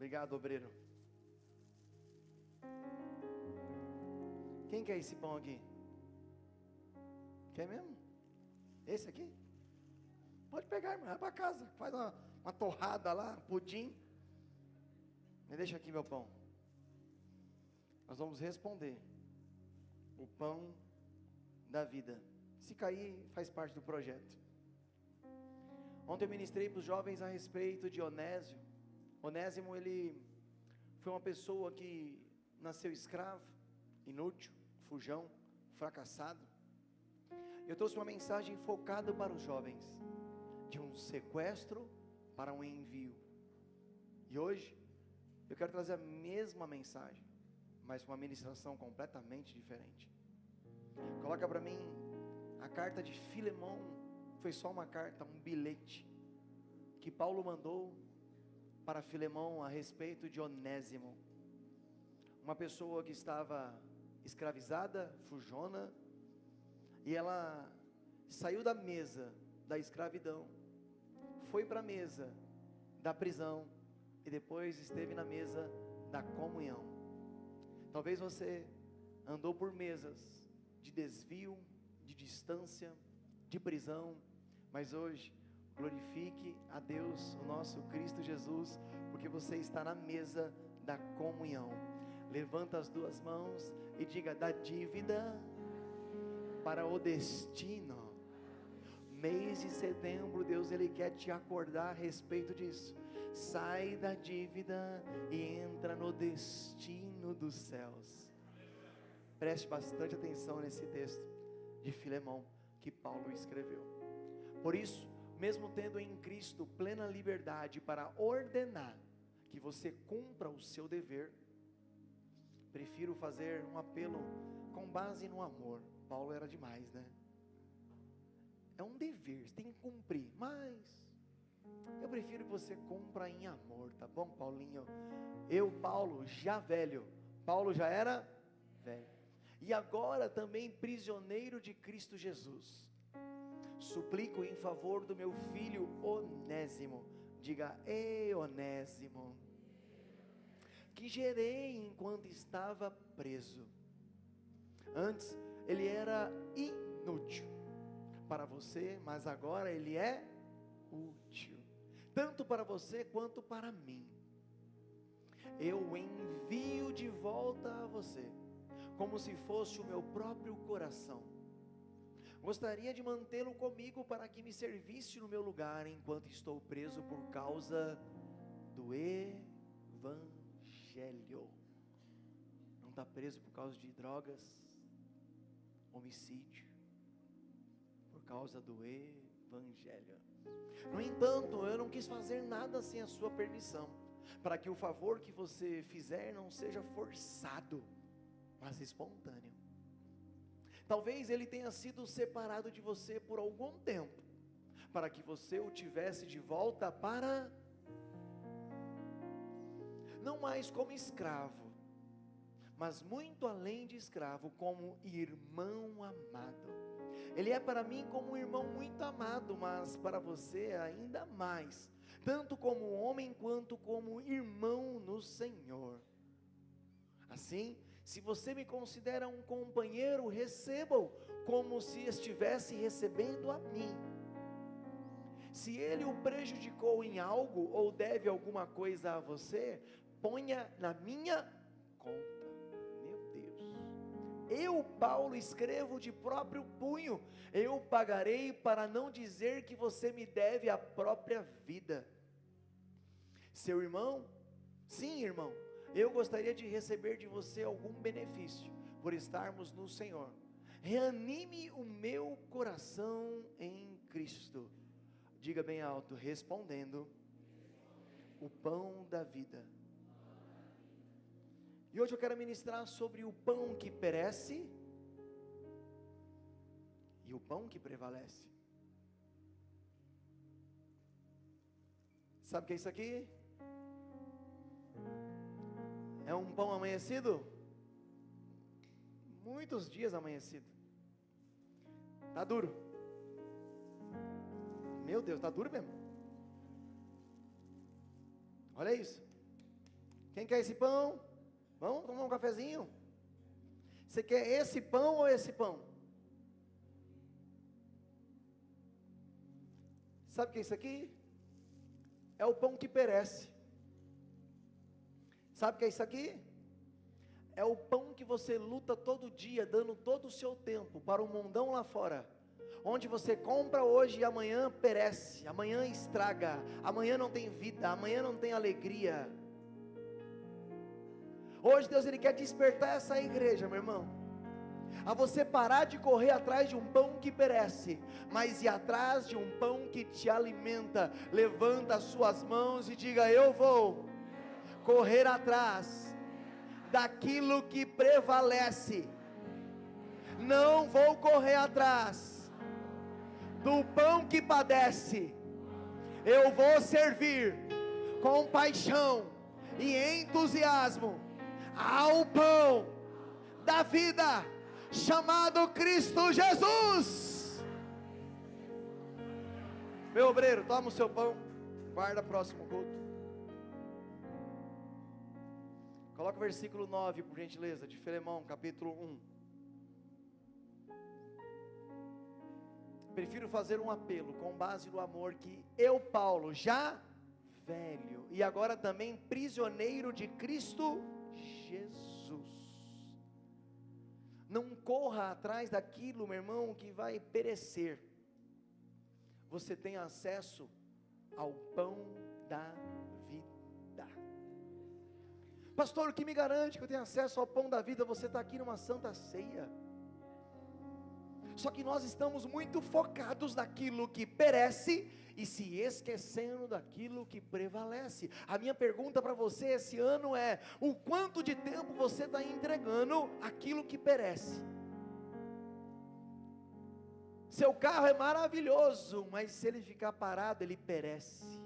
Obrigado, obreiro. Quem quer esse pão aqui? Quer mesmo? Esse aqui? Pode pegar, irmão, vai para casa. Faz uma torrada lá, pudim. Me deixa aqui meu pão. Nós vamos responder. O pão da vida. Se cair, faz parte do projeto. Ontem eu ministrei para os jovens a respeito de Onésio. Onésimo, ele foi uma pessoa que nasceu escravo, inútil, fujão, fracassado. Eu trouxe uma mensagem focada para os jovens, de um sequestro para um envio. E hoje, eu quero trazer a mesma mensagem, mas com uma ministração completamente diferente. Coloca para mim, a carta de Filemão, foi só uma carta, um bilhete, que Paulo mandou para Filemão a respeito de Onésimo. Uma pessoa que estava escravizada, fujona, e ela saiu da mesa da escravidão, foi para a mesa da prisão, e depois esteve na mesa da comunhão. Talvez você andou por mesas de desvio, de distância, de prisão, mas hoje, glorifique a Deus, o nosso Cristo Jesus, porque você está na mesa da comunhão. Levanta as duas mãos e diga: da dívida para o destino. Mês de setembro, Deus Ele quer te acordar a respeito disso. Sai da dívida e entra no destino dos céus. Preste bastante atenção nesse texto de Filemão que Paulo escreveu. Por isso, mesmo tendo em Cristo plena liberdade para ordenar que você cumpra o seu dever, prefiro fazer um apelo com base no amor. Paulo era demais, né? É um dever, você tem que cumprir, mas eu prefiro que você cumpra em amor, tá bom, Paulinho? Eu, Paulo, já velho, Paulo já era velho, e agora também prisioneiro de Cristo Jesus, suplico em favor do meu filho Onésimo. Diga: ei, Onésimo, que gerei enquanto estava preso. Antes ele era inútil para você, mas agora ele é útil, tanto para você quanto para mim. Eu o envio de volta a você, como se fosse o meu próprio coração. Gostaria de mantê-lo comigo para que me servisse no meu lugar enquanto estou preso por causa do Evangelho. Não está preso por causa de drogas, homicídio, por causa do Evangelho. No entanto, eu não quis fazer nada sem a sua permissão, para que o favor que você fizer não seja forçado, mas espontâneo. Talvez ele tenha sido separado de você por algum tempo, para que você o tivesse de volta para, não mais como escravo, mas muito além de escravo, como irmão amado. Ele é para mim como um irmão muito amado, mas para você ainda mais, tanto como homem quanto como irmão no Senhor. Assim, se você me considera um companheiro, receba-o como se estivesse recebendo a mim. Se ele o prejudicou em algo ou deve alguma coisa a você, ponha na minha conta. Meu Deus, eu, Paulo, escrevo de próprio punho, eu pagarei, para não dizer que você me deve a própria vida. Seu irmão, sim, irmão, eu gostaria de receber de você algum benefício, por estarmos no Senhor. Reanime o meu coração em Cristo. Diga bem alto, respondendo: o pão da vida. E hoje eu quero ministrar sobre o pão que perece e o pão que prevalece. Sabe o que é isso aqui? É um pão amanhecido? Muitos dias amanhecido. Está duro. Meu Deus, está duro mesmo. Olha isso. Quem quer esse pão? Vamos tomar um cafezinho? Você quer esse pão ou esse pão? Sabe o que é isso aqui? É o pão que perece. Sabe o que é isso aqui? É o pão que você luta todo dia, dando todo o seu tempo para o mundão lá fora, onde você compra hoje e amanhã perece, amanhã estraga, amanhã não tem vida, amanhã não tem alegria. Hoje Deus ele quer despertar essa igreja, meu irmão, a você parar de correr atrás de um pão que perece, mas ir atrás de um pão que te alimenta. Levanta as suas mãos e diga: eu vou correr atrás daquilo que prevalece, não vou correr atrás do pão que padece, eu vou servir com paixão e entusiasmo ao pão da vida, chamado Cristo Jesus. Meu obreiro, toma o seu pão, guarda o próximo culto. Coloca o versículo 9, por gentileza, de Filemão, capítulo 1. Prefiro fazer um apelo com base no amor que eu, Paulo, já velho e agora também prisioneiro de Cristo Jesus. Não corra atrás daquilo, meu irmão, que vai perecer. Você tem acesso ao pão da vida. Pastor, o que me garante que eu tenho acesso ao pão da vida? Você está aqui numa santa ceia. Só que nós estamos muito focados naquilo que perece e se esquecendo daquilo que prevalece. A minha pergunta para você esse ano é: o quanto de tempo você está entregando aquilo que perece? Seu carro é maravilhoso, mas se ele ficar parado, ele perece.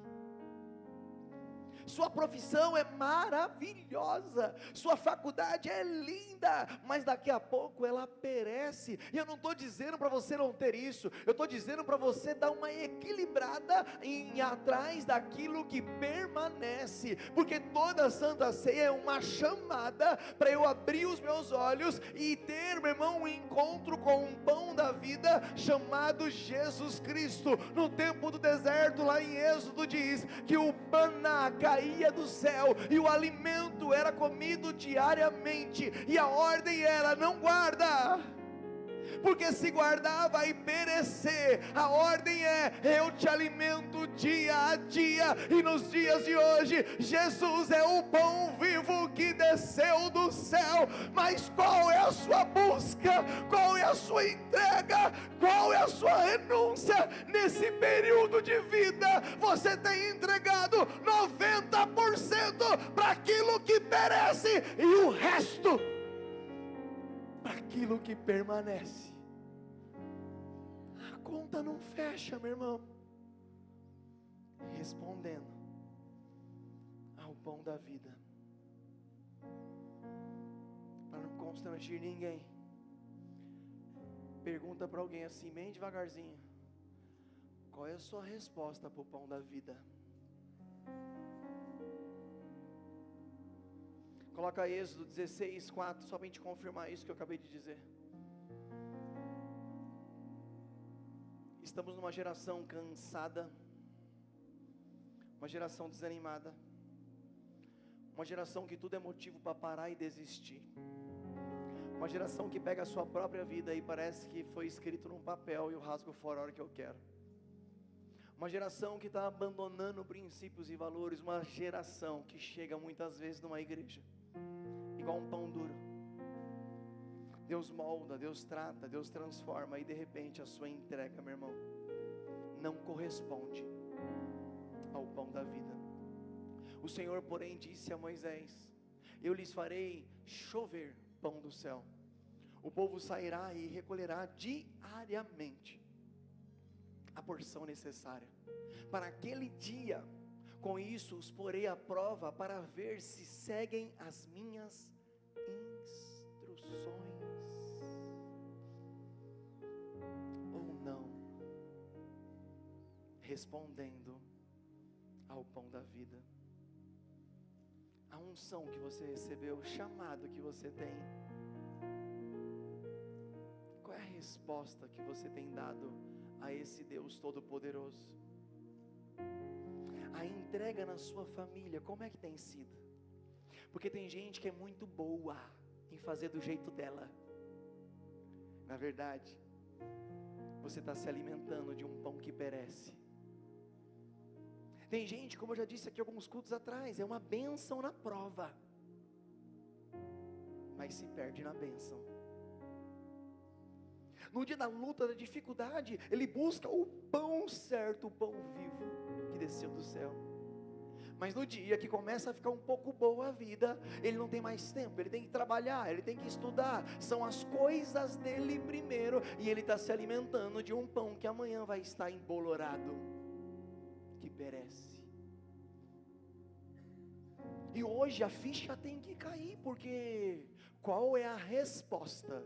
Sua profissão é maravilhosa, sua faculdade é linda, mas daqui a pouco ela perece. E eu não estou dizendo para você não ter isso, eu estou dizendo para você dar uma equilibrada em ir atrás daquilo que permanece, porque toda Santa Ceia é uma chamada para eu abrir os meus olhos e ter, meu irmão, um encontro com um pão da vida chamado Jesus Cristo. No tempo do deserto, lá em Êxodo, diz que o maná caía do céu e o alimento era comido diariamente, e a ordem era: não guarda, porque se guardar vai perecer. A ordem é: eu te alimento dia a dia. E nos dias de hoje, Jesus é o pão vivo que desceu do céu. Mas qual é a sua busca? Qual é a sua entrega? Qual é a sua renúncia? Nesse período de vida, você tem entregado 90% para aquilo que perece e o resto para aquilo que permanece. A conta não fecha, meu irmão. Respondendo ao pão da vida, para não constranger ninguém, pergunta para alguém assim, bem devagarzinho: qual é a sua resposta para o pão da vida? Coloca Êxodo 16, 4, só para a gente confirmar isso que eu acabei de dizer. Estamos numa geração cansada, uma geração desanimada, uma geração que tudo é motivo para parar e desistir, uma geração que pega a sua própria vida e parece que foi escrito num papel e eu rasgo fora a hora que eu quero. Uma geração que está abandonando princípios e valores, uma geração que chega muitas vezes numa igreja igual um pão duro. Deus molda, Deus trata, Deus transforma, e de repente a sua entrega, meu irmão, não corresponde ao pão da vida. O Senhor, porém, disse a Moisés: eu lhes farei chover pão do céu, o povo sairá e recolherá diariamente a porção necessária para aquele dia. Com isso os porei à prova para ver se seguem as minhas instruções ou não, respondendo ao pão da vida. Há um unção que você recebeu, o chamado que você tem? Qual é a resposta que você tem dado a esse Deus Todo-Poderoso? A entrega na sua família, como é que tem sido? Porque tem gente que é muito boa em fazer do jeito dela. Na verdade, você está se alimentando de um pão que perece. Tem gente, como eu já disse aqui alguns cultos atrás, é uma bênção na prova, mas se perde na bênção. No dia da luta, da dificuldade, ele busca o pão certo, o pão vivo que desceu do céu. Mas no dia que começa a ficar um pouco boa a vida, ele não tem mais tempo, ele tem que trabalhar, ele tem que estudar, são as coisas dele primeiro, e ele está se alimentando de um pão que amanhã vai estar embolorado, que perece. E hoje a ficha tem que cair, porque qual é a resposta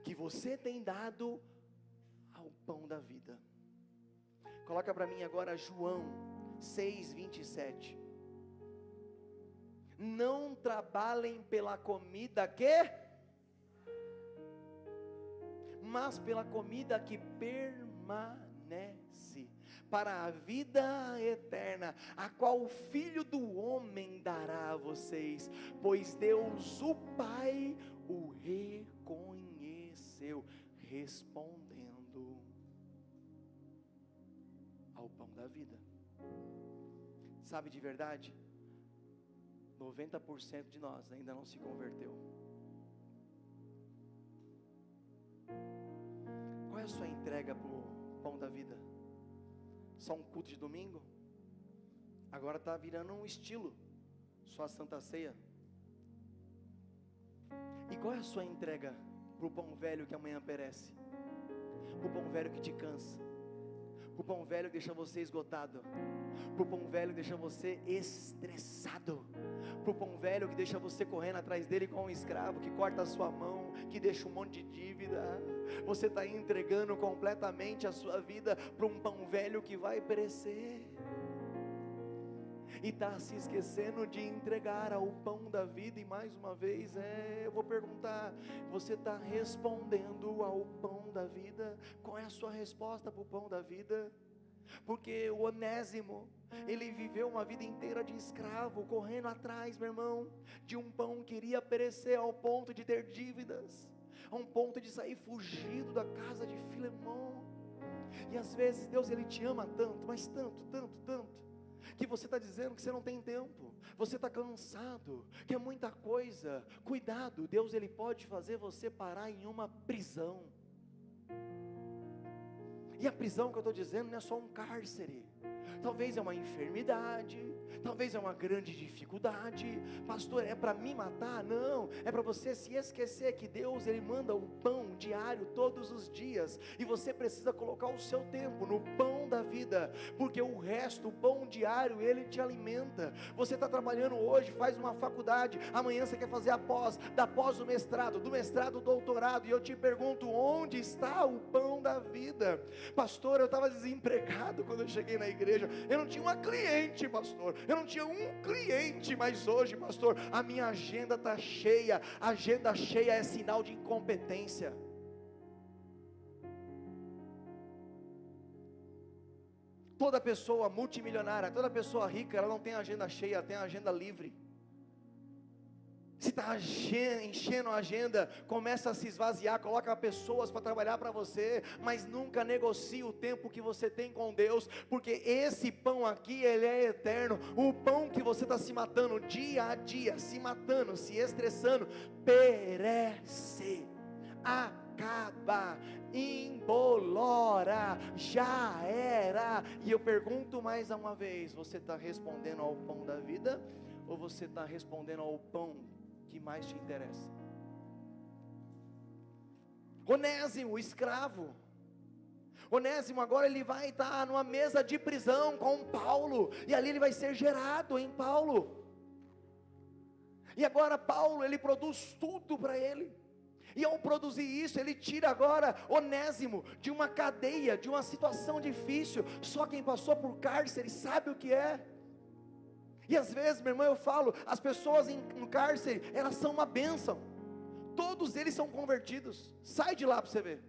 que você tem dado ao pão da vida? Coloca para mim agora João 6:27. Não trabalhem pela comida mas pela comida que permanece para a vida eterna, a qual o Filho do Homem dará a vocês, pois Deus o Pai o reconheceu, respondendo ao pão da vida. Sabe, de verdade, 90% de nós ainda não se converteu. Qual é a sua entrega para o pão da vida? Só um culto de domingo? Agora está virando um estilo, só a Santa Ceia. E qual é a sua entrega para o pão velho que amanhã perece? Para o pão velho que te cansa? Para o pão velho que deixa você esgotado? Para o pão velho que deixa você estressado? Para o pão velho que deixa você correndo atrás dele como um escravo, que corta a sua mão, que deixa um monte de dívida? Você está entregando completamente a sua vida para um pão velho que vai perecer, e está se esquecendo de entregar ao pão da vida. E mais uma vez, eu vou perguntar, você está respondendo ao pão da vida? Qual é a sua resposta para o pão da vida? Porque o Onésimo, ele viveu uma vida inteira de escravo, correndo atrás, meu irmão, de um pão que iria perecer, ao ponto de ter dívidas, a um ponto de sair fugido da casa de Filemão. E às vezes Deus, ele te ama tanto, mas tanto, que você está dizendo que você não tem tempo, você está cansado, que é muita coisa. Cuidado, Deus, ele pode fazer você parar em uma prisão. E a prisão que eu estou dizendo não é só um cárcere, talvez é uma enfermidade, talvez é uma grande dificuldade. Pastor, é para me matar? Não, é para você se esquecer que Deus, ele manda o pão diário todos os dias, e você precisa colocar o seu tempo no pão da vida, porque o resto, o pão diário, ele te alimenta. Você está trabalhando hoje, faz uma faculdade, amanhã você quer fazer a pós, da pós o mestrado, do mestrado o doutorado, e eu te pergunto, onde está o pão da vida? Pastor, eu estava desempregado quando eu cheguei na igreja, eu não tinha uma cliente, pastor, eu não tinha um cliente, mas hoje, pastor, a minha agenda está cheia. Agenda cheia é sinal de incompetência. Toda pessoa multimilionária, toda pessoa rica, ela não tem agenda cheia, ela tem agenda livre. Se está enchendo a agenda, começa a se esvaziar, coloca pessoas para trabalhar para você, mas nunca negocie o tempo que você tem com Deus, porque esse pão aqui, ele é eterno. O pão que você está se matando dia a dia, se matando, se estressando, perece, acaba, embolora, já era. E eu pergunto mais uma vez, você está respondendo ao pão da vida, ou você está respondendo ao pão que mais te interessa? Onésimo, o escravo, Onésimo agora ele vai estar numa mesa de prisão com Paulo, e ali ele vai ser gerado em Paulo, e agora Paulo, ele produz tudo para ele, e ao produzir isso, ele tira agora Onésimo de uma cadeia, de uma situação difícil. Só quem passou por cárcere sabe o que é. E às vezes, meu irmão, eu falo, as pessoas no cárcere, elas são uma bênção. Todos eles são convertidos. Sai de lá para você ver.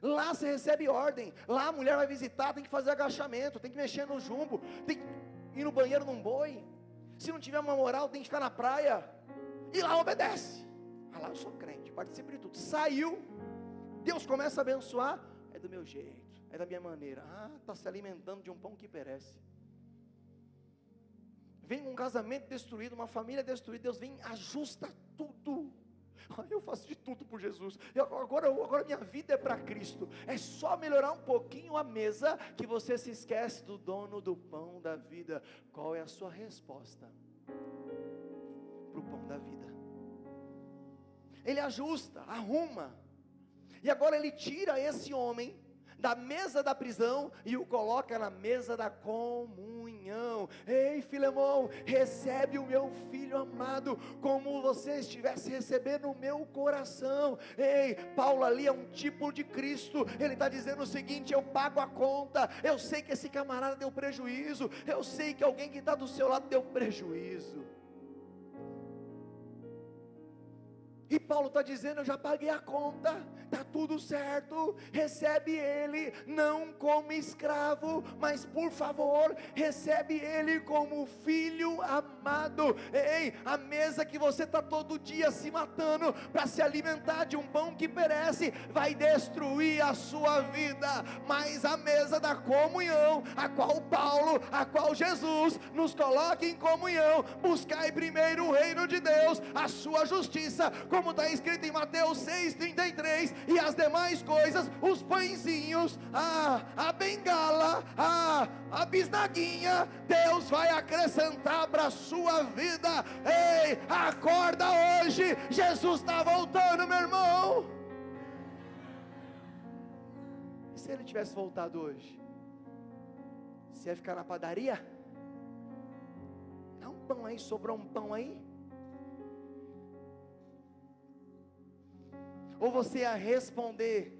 Lá você recebe ordem. Lá a mulher vai visitar, tem que fazer agachamento, tem que mexer no jumbo, tem que ir no banheiro num boi. Se não tiver uma moral, tem que ficar na praia. E lá obedece. Ah, lá eu sou crente, participo de tudo. Saiu, Deus começa a abençoar. É do meu jeito, é da minha maneira. Ah, está se alimentando de um pão que perece. Vem um casamento destruído, uma família destruída, Deus vem, ajusta tudo. Eu faço de tudo por Jesus. Agora minha vida é para Cristo. É só melhorar um pouquinho a mesa que você se esquece do dono do pão da vida. Qual é a sua resposta para o pão da vida? Ele ajusta, arruma. E agora ele tira esse homem da mesa da prisão e o coloca na mesa da comunhão. Ei, Filemão, recebe o meu filho amado como você estivesse recebendo o meu coração. Ei, Paulo ali é um tipo de Cristo. Ele está dizendo o seguinte: eu pago a conta. Eu sei que esse camarada deu prejuízo. Eu sei que alguém que está do seu lado deu prejuízo. E Paulo está dizendo: eu já paguei a conta, está tudo certo, recebe ele, não como escravo, mas por favor, recebe ele como filho amado. Ei, a mesa que você está todo dia se matando para se alimentar de um pão que perece, vai destruir a sua vida, mas a mesa da comunhão, a qual Jesus nos coloca em comunhão, buscai primeiro o reino de Deus, a sua justiça, como está escrito em Mateus 6,33, e as demais coisas, os pãezinhos, a bengala, a bisnaguinha, Deus vai acrescentar para a sua vida. Ei, acorda hoje, Jesus está voltando, meu irmão. E se ele tivesse voltado hoje, você ia ficar na padaria? Dá um pão aí, sobrou um pão aí? Ou você ia responder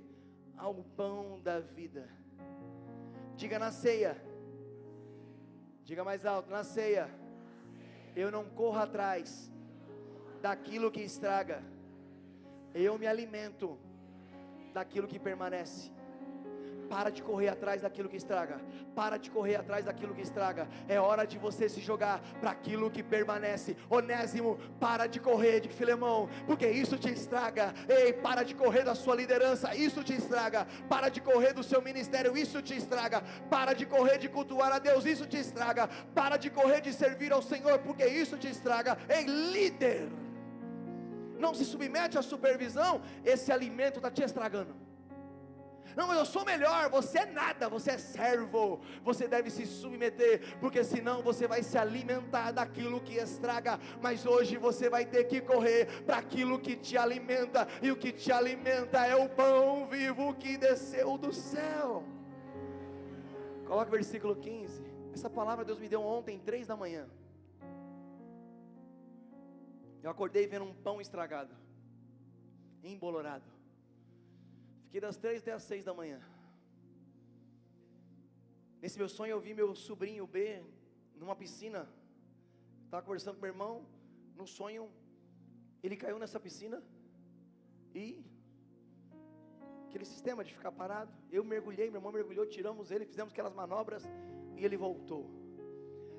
ao pão da vida? Diga na ceia. Diga mais alto, na ceia. Eu não corro atrás daquilo que estraga. Eu me alimento daquilo que permanece. Para de correr atrás daquilo que estraga. Para de correr atrás daquilo que estraga. É hora de você se jogar para aquilo que permanece. Onésimo, para de correr de Filemão, porque isso te estraga. Ei, para de correr da sua liderança, isso te estraga. Para de correr do seu ministério, isso te estraga. Para de correr de cultuar a Deus, isso te estraga. Para de correr de servir ao Senhor, porque isso te estraga. Ei, líder, não se submete à supervisão. Esse alimento está te estragando. Não, mas eu sou melhor. Você é nada, você é servo. Você deve se submeter, porque senão você vai se alimentar daquilo que estraga. Mas hoje você vai ter que correr para aquilo que te alimenta. E o que te alimenta é o pão vivo que desceu do céu. Coloca o versículo 15. Essa palavra Deus me deu ontem, 3 da manhã. Eu acordei vendo um pão estragado, embolorado. Fiquei das 3 até as 6 da manhã. Nesse meu sonho eu vi meu sobrinho B numa piscina. Estava conversando com meu irmão. No sonho ele caiu nessa piscina. E aquele sistema de ficar parado. Eu mergulhei, meu irmão mergulhou, tiramos ele, fizemos aquelas manobras e ele voltou.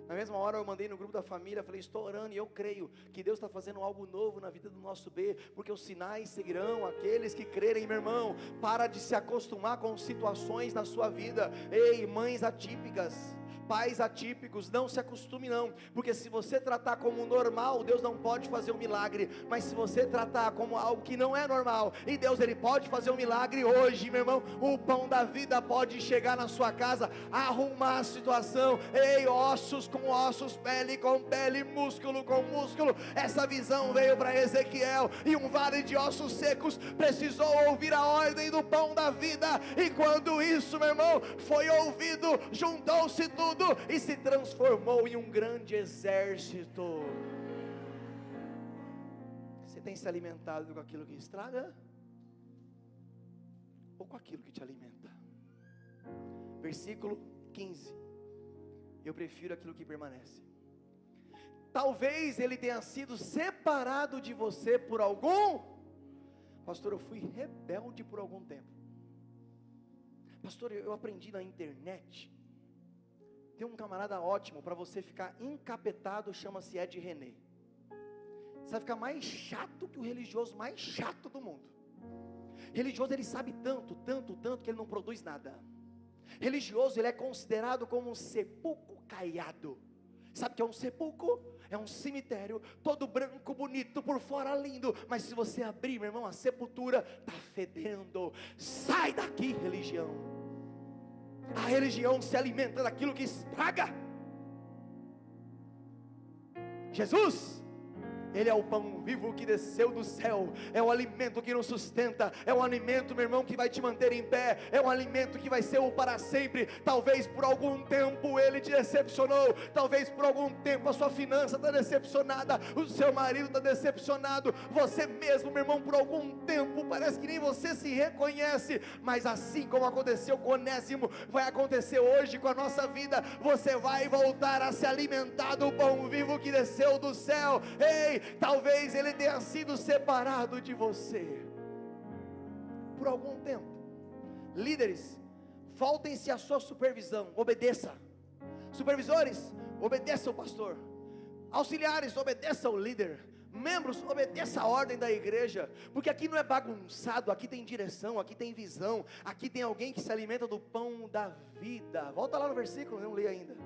Na mesma hora eu mandei no grupo da família, falei: estou orando e eu creio que Deus está fazendo algo novo na vida do nosso B, porque os sinais seguirão aqueles que crerem. Meu irmão, para de se acostumar com situações na sua vida. Ei, mães atípicas, pais atípicos, não se acostume não, porque se você tratar como normal, Deus não pode fazer um milagre. Mas se você tratar como algo que não é normal, e Deus ele pode fazer um milagre hoje, meu irmão. O pão da vida pode chegar na sua casa, arrumar a situação. Ei, ossos com ossos, pele com pele, músculo com músculo. Essa visão veio para Ezequiel, e um vale de ossos secos precisou ouvir a ordem do pão da vida. E quando isso, meu irmão, foi ouvido, juntou-se tudo e se transformou em um grande exército. Você tem se alimentado com aquilo que estraga ou com aquilo que te alimenta? Versículo 15. eu prefiro aquilo que permanece. Talvez ele tenha sido separado de você por algum, pastor, eu fui rebelde por algum tempo. Pastor, eu aprendi na internet, tem um camarada ótimo para você ficar encapetado, chama-se Ed René. Você vai ficar mais chato que o religioso mais chato do mundo. Religioso, ele sabe tanto que ele não produz nada. Religioso, ele é considerado como um sepulcro caiado. Sabe o que é um sepulcro? É um cemitério, todo branco, bonito, por fora lindo, mas se você abrir, meu irmão, a sepultura está fedendo. Sai daqui, religião. A religião se alimenta daquilo que estraga. Jesus, Ele é o pão vivo que desceu do céu, é o alimento que nos sustenta, é o alimento, meu irmão, que vai te manter em pé, é um alimento que vai ser o para sempre. Talvez por algum tempo ele te decepcionou, talvez por algum tempo a sua finança está decepcionada, o seu marido está decepcionado, você mesmo, meu irmão, por algum tempo parece que nem você se reconhece, mas assim como aconteceu com Onésimo, vai acontecer hoje com a nossa vida. Você vai voltar a se alimentar do pão vivo que desceu do céu. Ei, talvez ele tenha sido separado de você por algum tempo. Líderes, voltem-se à sua supervisão, obedeça. Supervisores, obedeça o pastor. Auxiliares, obedeça o líder. Membros, obedeça a ordem da igreja, porque aqui não é bagunçado, aqui tem direção, aqui tem visão, aqui tem alguém que se alimenta do pão da vida. Volta lá no versículo, não li ainda,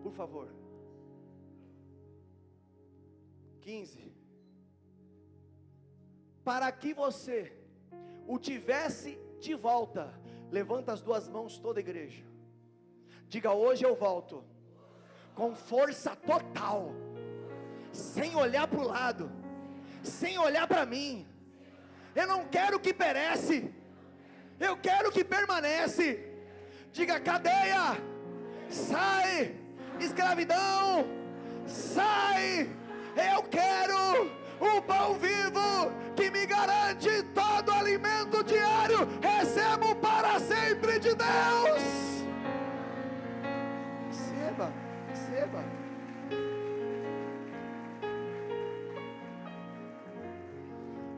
por favor. 15. Para que você o tivesse de volta, levanta as duas mãos toda a igreja, diga: hoje eu volto, com força total, sem olhar para o lado, sem olhar para mim. Eu não quero que perece, eu quero que permanece. Diga: cadeia, sai, escravidão, sai. Eu quero o pão vivo que me garante todo alimento diário. Recebo para sempre de Deus. Receba, receba.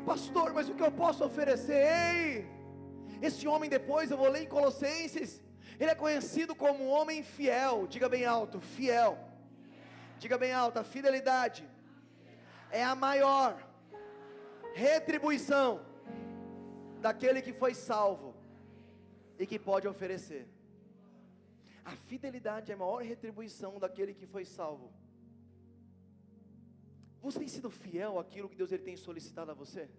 Pastor, mas o que eu posso oferecer? Ei, esse homem, depois eu vou ler em Colossenses, ele é conhecido como um homem fiel. Diga bem alto: fiel. Diga bem alto: a fidelidade é a maior retribuição daquele que foi salvo e que pode oferecer. A fidelidade é a maior retribuição daquele que foi salvo. Você tem sido fiel àquilo que Deus ele tem solicitado a você?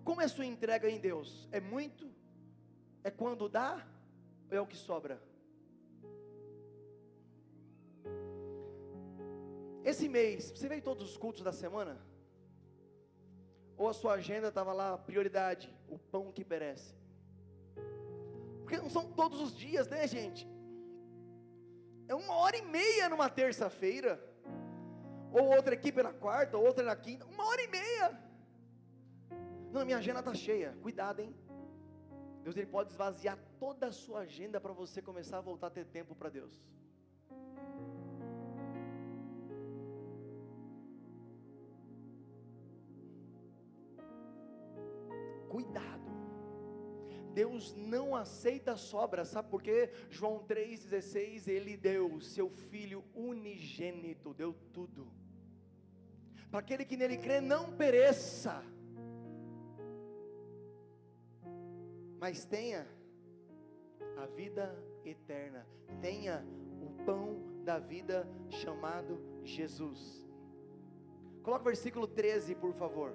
Como é a sua entrega em Deus? É muito? É quando dá? Ou é o que sobra? Esse mês, você veio todos os cultos da semana? Ou a sua agenda estava lá, prioridade, o pão que perece? Porque não são todos os dias, né, gente? É 1h30 numa terça-feira, ou outra equipe na quarta, ou outra na quinta, 1h30. Não, minha agenda está cheia, cuidado, hein? Deus ele pode esvaziar toda a sua agenda para você começar a voltar a ter tempo para Deus. Cuidado, Deus não aceita sobra. Sabe por quê? João 3,16, Ele deu o seu Filho unigênito, deu tudo, para aquele que nele crê não pereça, mas tenha a vida eterna, tenha o pão da vida chamado Jesus. Coloca o versículo 13, por favor.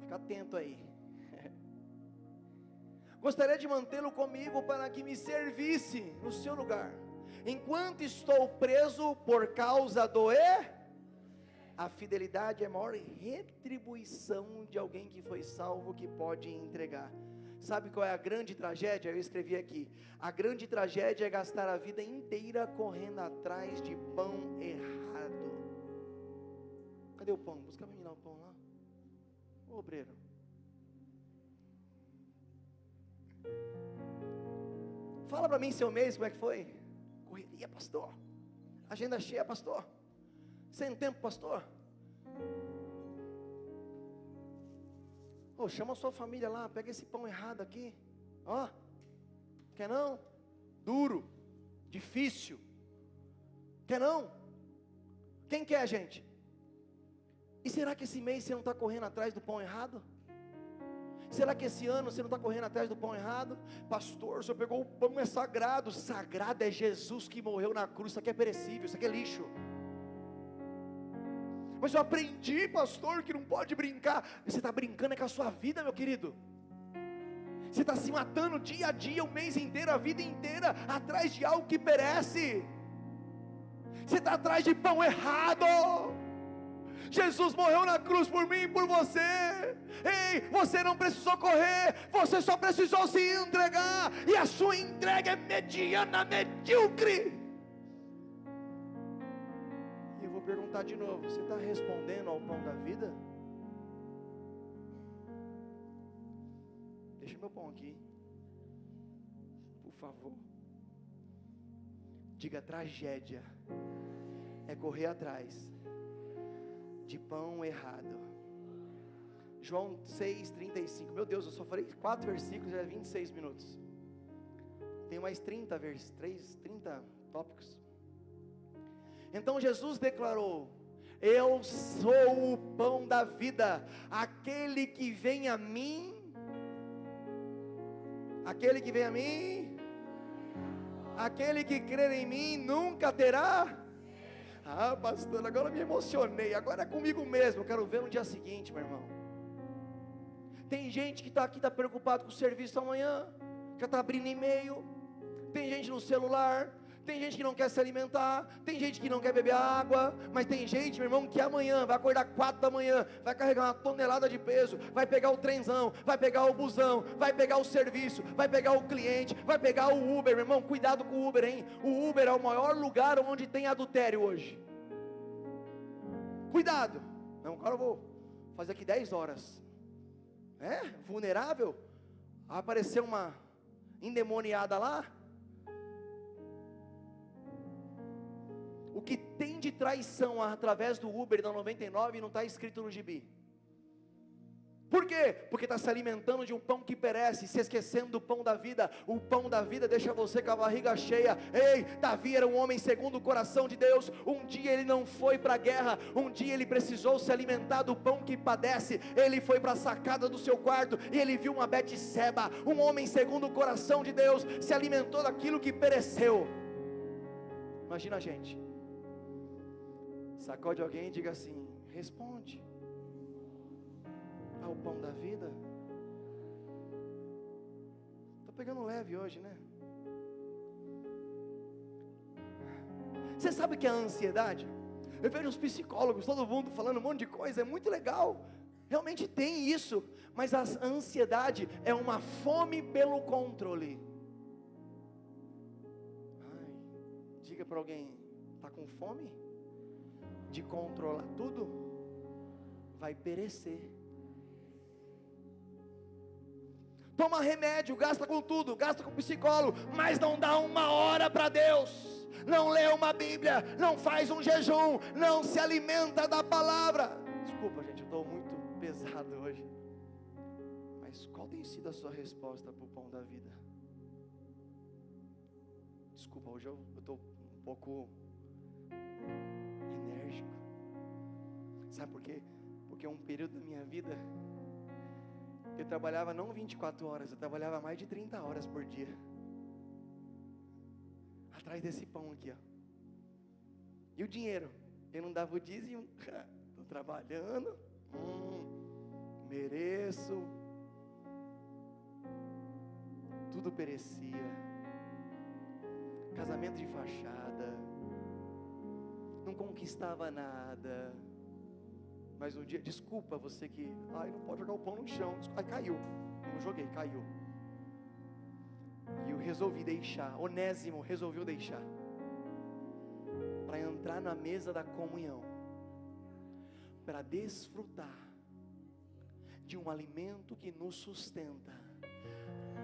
Fica atento aí. Gostaria de mantê-lo comigo para que me servisse no seu lugar, enquanto estou preso por causa do A fidelidade é a maior retribuição de alguém que foi salvo, que pode entregar. Sabe qual é a grande tragédia? Eu escrevi aqui: a grande tragédia é gastar a vida inteira correndo atrás de pão errado. Cadê o pão? Busca para mim lá o pão lá. Ô obreiro. Fala para mim seu mês, como é que foi? Correria, pastor. Agenda cheia, pastor. Sem tempo, pastor. Oh, chama a sua família lá, pega esse pão errado aqui. Ó, quer não? Duro, difícil. Quer não? Quem quer, gente? E será que esse mês você não está correndo atrás do pão errado? Será que esse ano você não está correndo atrás do pão errado? Pastor, o senhor pegou o pão, é sagrado. Sagrado é Jesus que morreu na cruz. Isso aqui é perecível, isso aqui é lixo. Mas eu aprendi, pastor, que não pode brincar. Você está brincando é com a sua vida, meu querido. Você está se matando dia a dia, o mês inteiro, a vida inteira, atrás de algo que perece. Você está atrás de pão errado. Jesus morreu na cruz por mim e por você. Ei, você não precisou correr, você só precisou se entregar. E a sua entrega é mediana, medíocre. E eu vou perguntar de novo: você está respondendo ao pão da vida? Deixa meu pão aqui, por favor. Diga: tragédia é correr atrás de pão errado. João 6:35. Meu Deus, eu só falei 4 versículos, já é 26 minutos. Tem mais 30 tópicos. Então Jesus declarou: eu sou o pão da vida. Aquele que vem a mim, aquele que crer em mim nunca terá. Ah, pastor, agora me emocionei. Agora é comigo mesmo. Eu quero ver no dia seguinte, meu irmão. Tem gente que está aqui, está preocupado com o serviço amanhã, já está abrindo e-mail. Tem gente no celular. Tem gente que não quer se alimentar. Tem gente que não quer beber água. Mas tem gente, meu irmão, que amanhã vai acordar 4 da manhã, vai carregar uma tonelada de peso, vai pegar o trenzão, vai pegar o busão, vai pegar o serviço, vai pegar o cliente, vai pegar o Uber. Meu irmão, cuidado com o Uber, hein? O Uber é o maior lugar onde tem adultério hoje. Cuidado. Não, cara, eu vou fazer aqui 10 horas. Vulnerável. Apareceu uma endemoniada lá. O que tem de traição através do Uber da 99 não está escrito no gibi. Por quê? Porque está se alimentando de um pão que perece, se esquecendo do pão da vida. O pão da vida deixa você com a barriga cheia. Ei, Davi era um homem segundo o coração de Deus. Um dia ele não foi para a guerra, um dia ele precisou se alimentar do pão que padece. Ele foi para a sacada do seu quarto e ele viu uma Betseba, um homem segundo o coração de Deus, se alimentou daquilo que pereceu. Imagina a gente. Sacode alguém e diga assim: responde ao pão da vida. Estou pegando leve hoje, né? Você sabe o que é a ansiedade? Eu vejo os psicólogos, todo mundo falando um monte de coisa, é muito legal. Realmente tem isso. Mas a ansiedade é uma fome pelo controle. Diga para alguém: está com fome de controlar tudo? Vai perecer. Toma remédio, gasta com tudo, gasta com psicólogo, mas não dá uma hora para Deus, não lê uma Bíblia, não faz um jejum, não se alimenta da palavra. Desculpa, gente, eu estou muito pesado hoje. Mas qual tem sido a sua resposta para o pão da vida? Desculpa, hoje eu estou um pouco enérgico. Sabe por quê? Porque um período da minha vida eu trabalhava não 24 horas, eu trabalhava mais de 30 horas por dia, atrás desse pão aqui, ó. E o dinheiro? Eu não dava o dízimo. Estou trabalhando, mereço. Tudo perecia. Casamento de fachada, não conquistava nada. Mas um dia, desculpa você que, não pode jogar o pão no chão. Caiu, não joguei, caiu. E eu resolvi deixar, Onésimo resolveu deixar, para entrar na mesa da comunhão, para desfrutar de um alimento que nos sustenta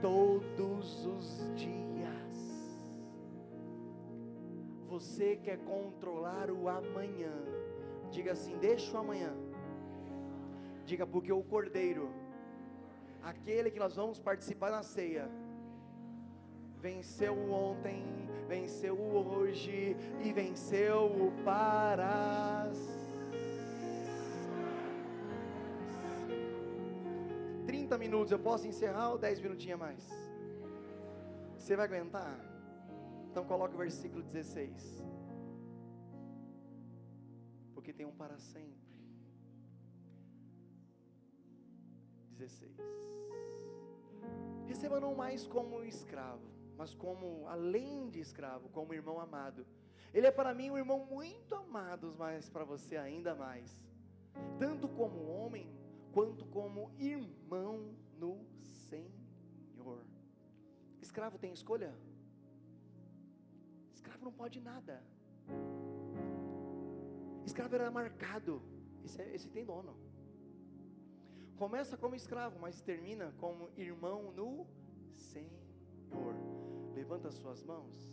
todos os dias. você quer controlar o amanhã, diga assim: deixa o amanhã. Diga: porque o Cordeiro, aquele que nós vamos participar na ceia, venceu o ontem, venceu o hoje e venceu o para. 30 minutos, eu posso encerrar ou 10 minutinhos a mais? Você vai aguentar? Então coloca o versículo 16. Porque tem um para sempre. 16. Receba não mais como escravo, mas como, além de escravo, como irmão amado. Ele é para mim um irmão muito amado, mas para você ainda mais, tanto como homem, quanto como irmão no Senhor. Escravo tem escolha? Escravo não pode nada. Escravo era marcado, esse tem dono. Começa como escravo, mas termina como irmão no Senhor. Levanta as suas mãos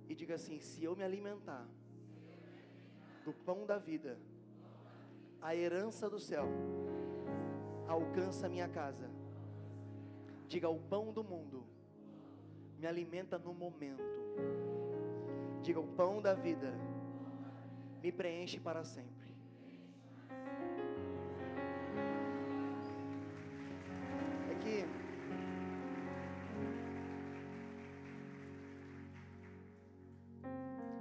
e diga assim: se eu me alimentar do pão da vida, a herança do céu alcança a minha casa. Diga: o pão do mundo me alimenta no momento. Diga: o pão da vida me preenche para sempre.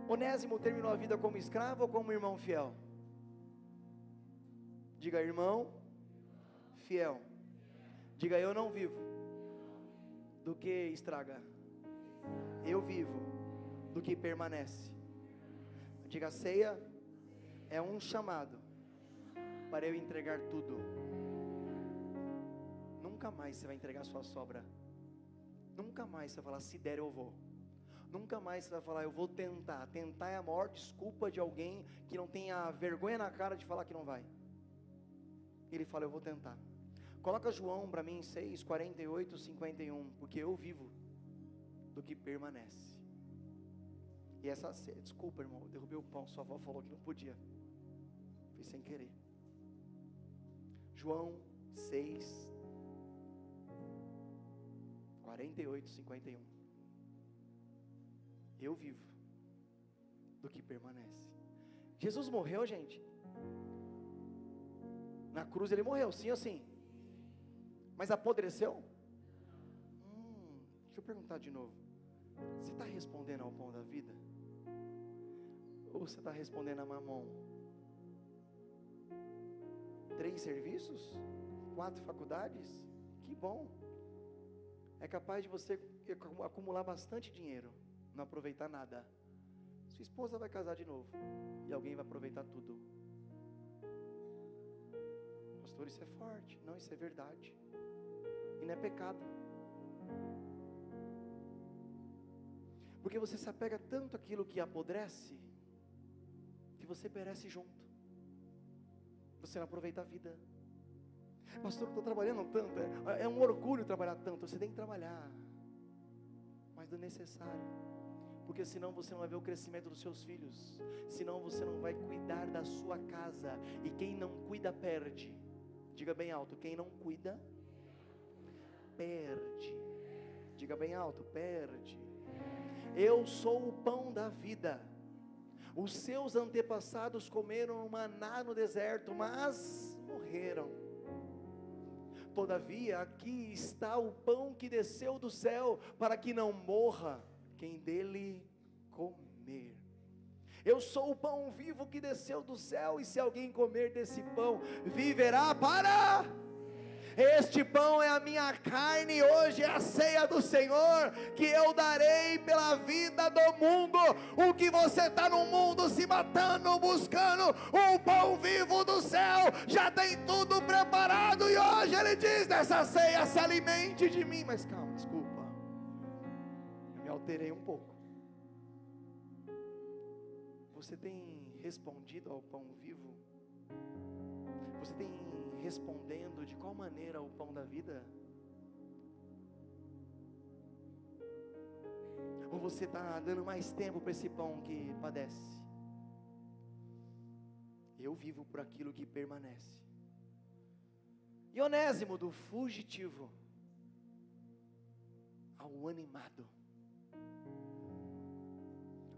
Onésimo terminou a vida como escravo ou como irmão fiel? Diga: irmão fiel. Diga: eu não vivo do que estraga, eu vivo do que permanece. Diga: a ceia é um chamado para eu entregar tudo. Nunca mais você vai entregar sua sobra. Nunca mais você vai falar: se der eu vou. Nunca mais você vai falar: eu vou tentar. Tentar é a maior desculpa de alguém que não tenha vergonha na cara de falar que não vai. Ele fala: eu vou tentar. Coloca João para mim 6, 48, 51. Porque eu vivo do que permanece. E essa ceia, desculpa irmão, eu derrubei o pão, sua avó falou que não podia. Foi sem querer. João 6, 48, 51. Eu vivo do que permanece. Jesus morreu, gente. Na cruz ele morreu, sim ou sim? Mas apodreceu? Deixa eu perguntar de novo. Você está respondendo ao pão da vida? Ou você está respondendo a mamão? 3 serviços? 4 faculdades? Que bom. É capaz de você acumular bastante dinheiro, não aproveitar nada. Sua esposa vai casar de novo e alguém vai aproveitar tudo. Pastor, isso é forte. Não, isso é verdade. E não é pecado. Porque você se apega tanto àquilo que apodrece, que você perece junto. Você não aproveita a vida. Pastor, eu estou trabalhando tanto. É um orgulho trabalhar tanto. Você tem que trabalhar mais do necessário. Porque senão você não vai ver o crescimento dos seus filhos. Senão você não vai cuidar da sua casa. E quem não cuida perde. Diga bem alto: quem não cuida perde. Diga bem alto: perde. Eu sou o pão da vida. Os seus antepassados comeram maná no deserto, mas morreram. Todavia, aqui está o pão que desceu do céu, para que não morra quem dele comer. Eu sou o pão vivo que desceu do céu, e se alguém comer desse pão, viverá para... Este pão é a minha carne, hoje é a ceia do Senhor, que eu darei pela vida do mundo. O que você está no mundo se matando, buscando o pão vivo do céu, já tem tudo preparado, e hoje Ele diz: nessa ceia se alimente de mim. Mas calma, desculpa, eu me alterei um pouco. Você tem respondido ao pão vivo? Você tem respondendo de qual maneira o pão da vida? Ou você está dando mais tempo para esse pão que padece? Eu vivo por aquilo que permanece. E Onésimo, do fugitivo ao animado,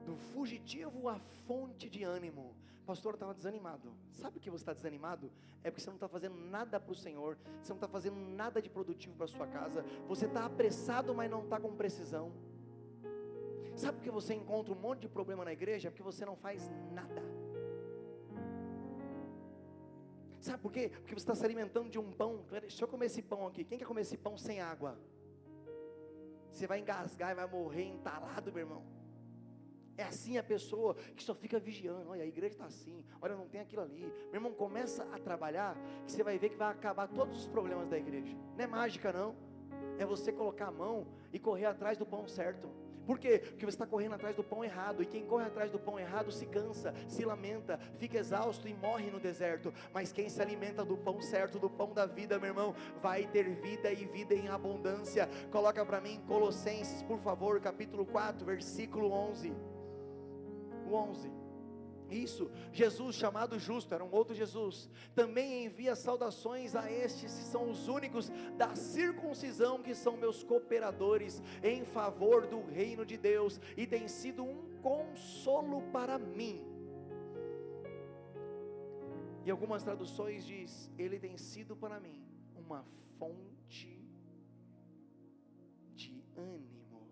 do fugitivo à fonte de ânimo. Pastor, eu estava desanimado. Sabe o que você está desanimado? É porque você não está fazendo nada para o Senhor, você não está fazendo nada de produtivo para a sua casa, você está apressado, mas não está com precisão. Sabe por que você encontra um monte de problema na igreja? É porque você não faz nada. Sabe por quê? Porque você está se alimentando de um pão. Deixa eu comer esse pão aqui. Quem quer comer esse pão sem água? Você vai engasgar e vai morrer entalado, meu irmão. É assim a pessoa que só fica vigiando. Olha, a igreja está assim, olha, não tem aquilo ali. Meu irmão, começa a trabalhar, que você vai ver que vai acabar todos os problemas da igreja. Não é mágica não, é você colocar a mão e correr atrás do pão certo. Por quê? Porque você está correndo atrás do pão errado, e quem corre atrás do pão errado se cansa, se lamenta, fica exausto e morre no deserto. Mas quem se alimenta do pão certo, do pão da vida, meu irmão, vai ter vida e vida em abundância. Coloca para mim Colossenses, por favor, capítulo 4, versículo 11. O 11. Isso, Jesus chamado justo, era um outro Jesus, também envia saudações a estes que são os únicos da circuncisão, que são meus cooperadores em favor do reino de Deus, e tem sido um consolo para mim. E algumas traduções diz, ele tem sido para mim uma fonte de ânimo.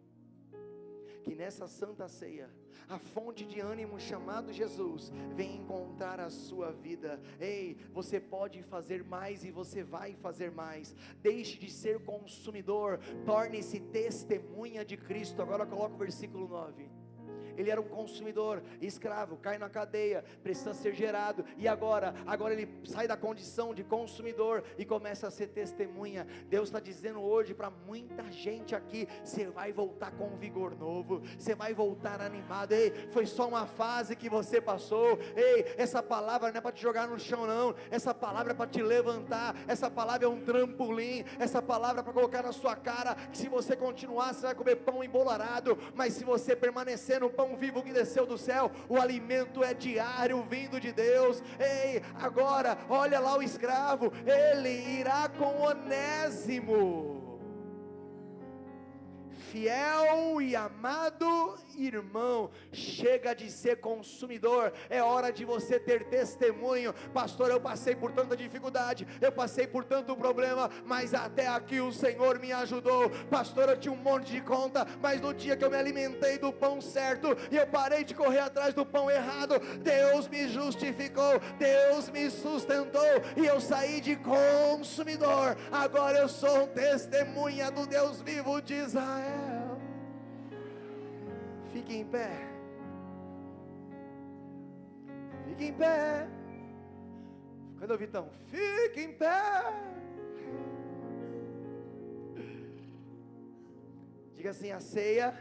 Que nessa santa ceia, a fonte de ânimo chamado Jesus vem encontrar a sua vida. Ei, você pode fazer mais e você vai fazer mais. Deixe de ser consumidor, torne-se testemunha de Cristo. Agora coloca o versículo 9. Ele era um consumidor, escravo, cai na cadeia, precisa ser gerado, e agora ele sai da condição de consumidor e começa a ser testemunha. Deus está dizendo hoje para muita gente aqui, você vai voltar com vigor novo, você vai voltar animado. Ei, foi só uma fase que você passou. Ei, essa palavra não é para te jogar no chão não, essa palavra é para te levantar, essa palavra é um trampolim, essa palavra é para colocar na sua cara, que se você continuar, você vai comer pão embolarado, mas se você permanecer no pão vivo que desceu do céu, o alimento é diário, vindo de Deus. Ei, agora, olha lá o escravo, ele irá com Onésimo, fiel e amado irmão. Chega de ser consumidor, é hora de você ter testemunho. Pastor, eu passei por tanta dificuldade, eu passei por tanto problema, mas até aqui o Senhor me ajudou. Pastor, eu tinha um monte de conta, mas no dia que eu me alimentei do pão certo, e eu parei de correr atrás do pão errado, Deus me justificou, Deus me sustentou, e eu saí de consumidor, agora eu sou testemunha do Deus vivo de Israel. Fique em pé. Fique em pé. Cadê o Vitão? Fique em pé. Diga assim: a ceia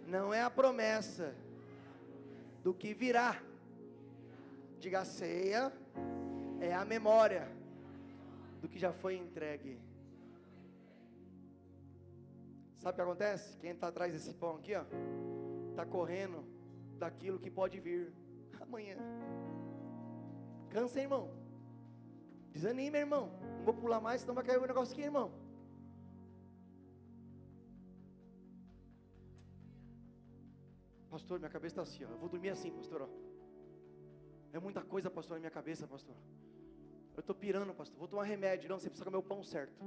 não é a promessa do que virá. Diga: a ceia é a memória do que já foi entregue. Sabe o que acontece? Quem está atrás desse pão aqui, ó, está correndo daquilo que pode vir amanhã. Cansa, irmão. Desanima, irmão. Não vou pular mais, senão vai cair o negócio aqui, irmão. Pastor, minha cabeça está assim, ó. Eu vou dormir assim, pastor, ó. É muita coisa, pastor, na minha cabeça, pastor. Eu estou pirando, pastor. Vou tomar remédio. Não, você precisa comer o pão certo.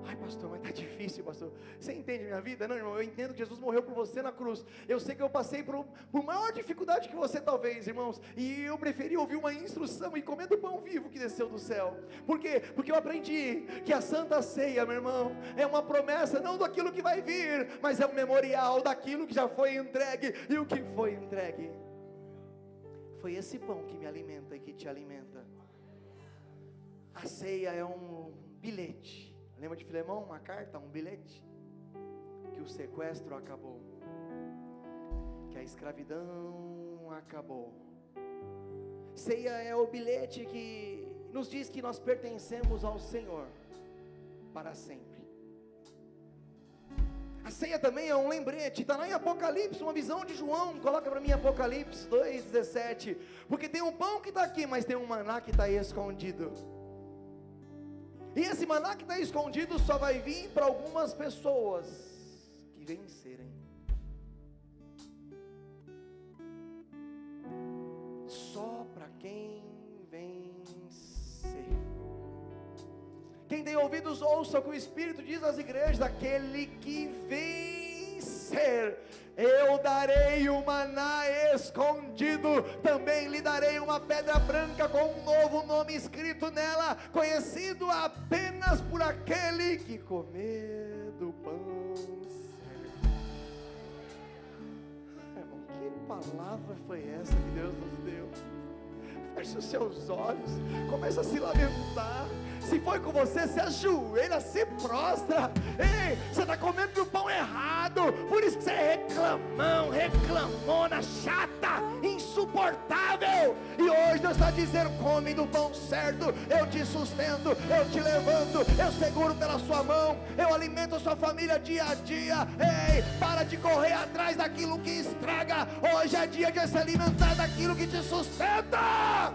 Ai, pastor, mas está difícil, pastor. Você entende a minha vida? Não, irmão, eu entendo que Jesus morreu por você na cruz. Eu sei que eu passei por maior dificuldade que você talvez, irmãos, e eu preferi ouvir uma instrução e comer do pão vivo que desceu do céu. Por quê? Porque eu aprendi que a Santa Ceia, meu irmão, é uma promessa não daquilo que vai vir, mas é um memorial daquilo que já foi entregue. E o que foi entregue? Foi esse pão que me alimenta e que te alimenta. A ceia é um bilhete. Lembra de Filemão? Uma carta, um bilhete, que o sequestro acabou, que a escravidão acabou. Ceia é o bilhete que nos diz que nós pertencemos ao Senhor para sempre. A ceia também é um lembrete, está lá em Apocalipse, uma visão de João, coloca para mim Apocalipse 2,17, porque tem um pão que está aqui, mas tem um maná que está aí escondido, e esse maná que está escondido só vai vir para algumas pessoas que vencerem, só para quem vencer. Quem tem ouvidos ouça o que o Espírito diz às igrejas: aquele que vencer, eu darei o maná escondido, também lhe darei uma pedra branca com um novo nome escrito nela, conhecido apenas por aquele que comer do pão certo. Irmão, que palavra foi essa que Deus nos deu? Feche os seus olhos, começa a se lamentar. Se foi com você, se ajoelha, se prostra. Ei, você está comendo do pão errado, por isso que você é reclamão, reclamona, chata, insuportável. E hoje Deus está dizendo: come do pão certo, eu te sustento, eu te levanto, eu seguro pela sua mão, eu alimento a sua família dia a dia. Ei, para de correr atrás daquilo que estraga. Hoje é dia de se alimentar daquilo que te sustenta.